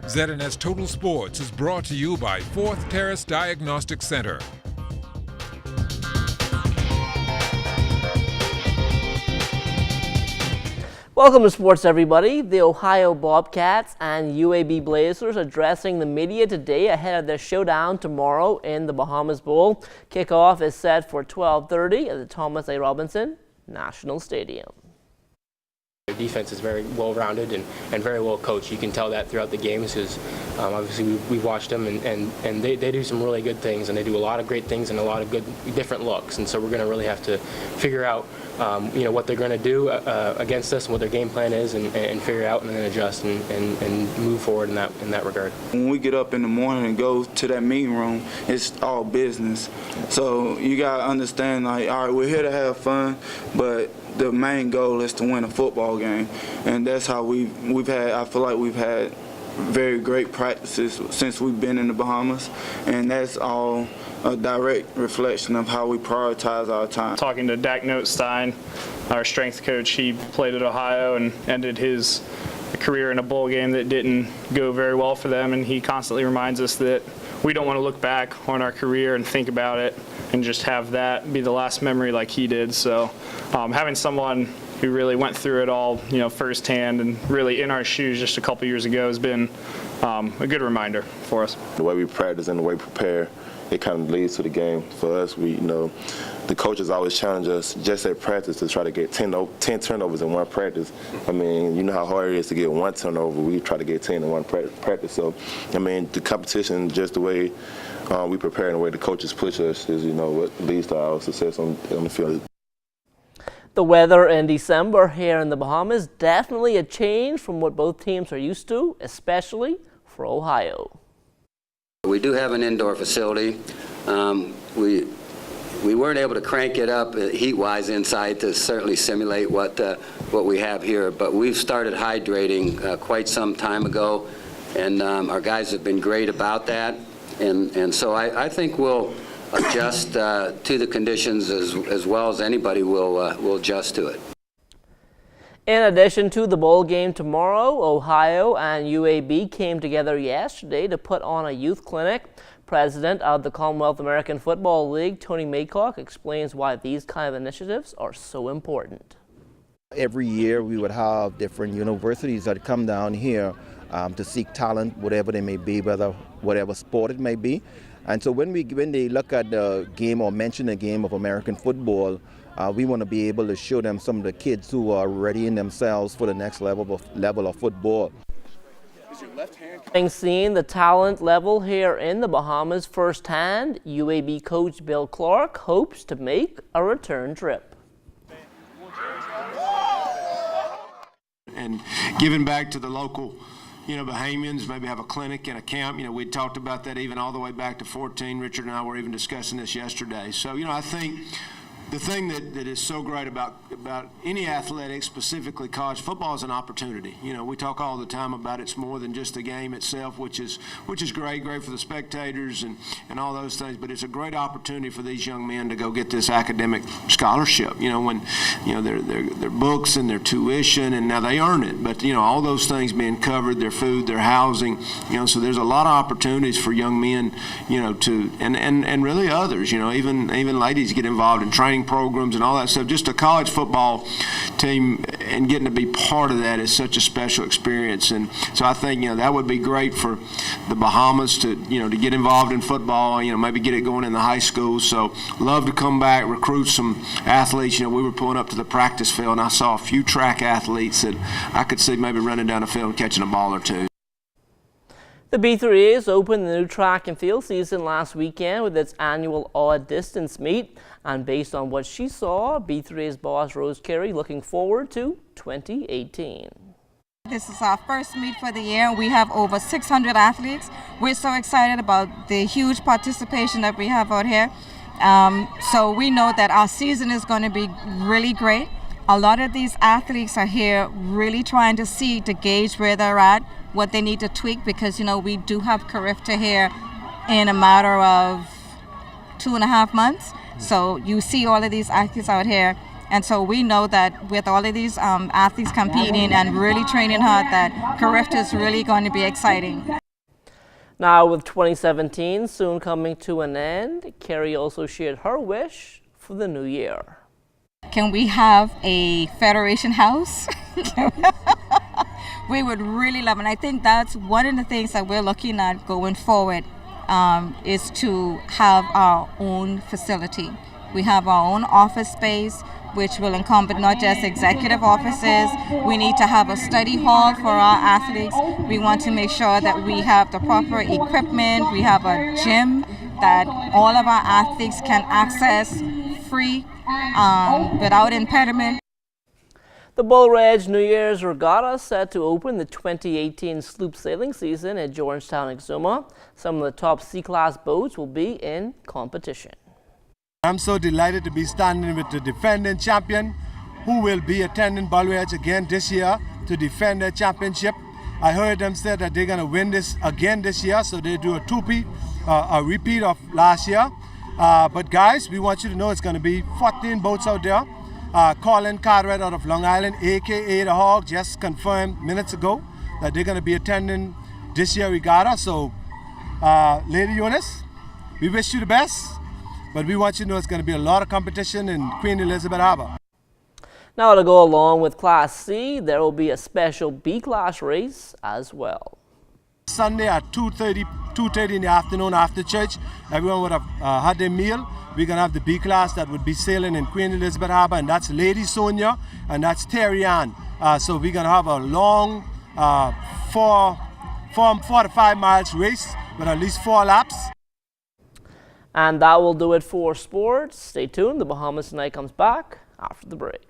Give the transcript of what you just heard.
ZNS Total Sports is brought to you by Fourth Terrace Diagnostic Center. Welcome to sports, everybody. The Ohio Bobcats and UAB Blazers addressing the media today ahead of their showdown tomorrow in the Bahamas Bowl. Kickoff is set for 12:30 at the Thomas A. Robinson National Stadium. Their defense is very well-rounded and very well coached. You can tell that throughout the games because obviously we've watched them and they do some really good things, and they do a lot of great things and a lot of good different looks. And so we're going to really have to figure out what they're going to do against us and what their game plan is, and figure out and then adjust and move forward in that regard. When we get up in the morning and go to that meeting room, it's all business. So you got to understand, like, all right, we're here to have fun, but the main goal is to win a football game. And that's how we've had, I feel like we've had very great practices since we've been in the Bahamas, and that's all a direct reflection of how we prioritize our time. Talking to Dak Notestein, our strength coach, he played at Ohio and ended his career in a bowl game that didn't go very well for them, and he constantly reminds us that we don't want to look back on our career and think about it and just have that be the last memory like he did. So having someone who really went through it all, firsthand and really in our shoes just a couple years ago has been a good reminder for us. The way we practice and the way we prepare, it kind of leads to the game. For us, the coaches always challenge us just at practice to try to get 10 turnovers in one practice. I mean, you know how hard it is to get one turnover. We try to get 10 in one practice. So, I mean, the competition, just the way we prepare and the way the coaches push us is, what leads to our success on the field. The weather in December here in the Bahamas, definitely a change from what both teams are used to, especially for Ohio. We do have an indoor facility. We weren't able to crank it up heat-wise inside to certainly simulate what we have here, but we've started hydrating quite some time ago, and our guys have been great about that. And so I think we'll adjust to the conditions as well as anybody will adjust to it. In addition to the bowl game tomorrow, Ohio and UAB came together yesterday to put on a youth clinic. President of the Commonwealth American Football League, Tony Maycock, explains why these kind of initiatives are so important. Every year we would have different universities that come down here to seek talent, whatever they may be, whatever sport it may be. And so when they look at the game or mention the game of American football, we want to be able to show them some of the kids who are readying themselves for the next level of football. Having seen the talent level here in the Bahamas firsthand, UAB coach Bill Clark hopes to make a return trip. And giving back to the local Bahamians, maybe have a clinic and a camp. We talked about that even all the way back to 2014. Richard and I were even discussing this yesterday. So, I think the thing that is so great about any athletics, specifically college football, is an opportunity. We talk all the time about it's more than just the game itself, which is great for the spectators and all those things. But it's a great opportunity for these young men to go get this academic scholarship. When their books and their tuition, and now they earn it. But all those things being covered, their food, their housing. So there's a lot of opportunities for young men. To and really others. Even ladies get involved in training programs and all that stuff. Just a college football team and getting to be part of that is such a special experience. And so I think that would be great for the Bahamas to to get involved in football. Maybe get it going in the high schools. So love to come back, recruit some athletes. We were pulling up to the practice field and I saw a few track athletes that I could see maybe running down the field and catching a ball or two. The B3As opened the new track and field season last weekend with its annual odd distance meet. And based on what she saw, B3A's boss Rose Carey looking forward to 2018. This is our first meet for the year. We have over 600 athletes. We're so excited about the huge participation that we have out here. So we know that our season is going to be really great. A lot of these athletes are here really trying to gauge where they're at, what they need to tweak, because we do have Carifta here in a matter of 2.5 months. So you see all of these athletes out here And so we know that with all of these athletes competing and really training hard, that Carifta is really going to be exciting. Now, with 2017 soon coming to an end, Carrie also shared her wish for the new year. Can we have a Federation House? We would really love it. And I think that's one of the things that we're looking at going forward, is to have our own facility. We have our own office space, which will encompass not just executive offices. We need to have a study hall for our athletes. We want to make sure that we have the proper equipment. We have a gym that all of our athletes can access free, without impediment. The Bull Ridge New Year's Regatta is set to open the 2018 sloop sailing season at Georgetown, Exuma. Some of the top C-class boats will be in competition. I'm so delighted to be standing with the defending champion, who will be attending Bull Ridge again this year to defend their championship. I heard them say that they're going to win this again this year, so they do a repeat of last year. But guys, we want you to know it's going to be 14 boats out there. Colin Cartwright out of Long Island, aka the Hog, just confirmed minutes ago that they're going to be attending this year regatta. So, Lady Eunice, we wish you the best, but we want you to know it's going to be a lot of competition in Queen Elizabeth Harbor. Now, to go along with Class C, there will be a special B-class race as well. Sunday at 2:30 in the afternoon after church, everyone would have had their meal. We're going to have the B class that would be sailing in Queen Elizabeth Harbor, and that's Lady Sonia and that's Terry Ann. So we're going to have a long 4 to 5 miles race with at least 4 laps. And that will do it for sports. Stay tuned. The Bahamas Tonight comes back after the break.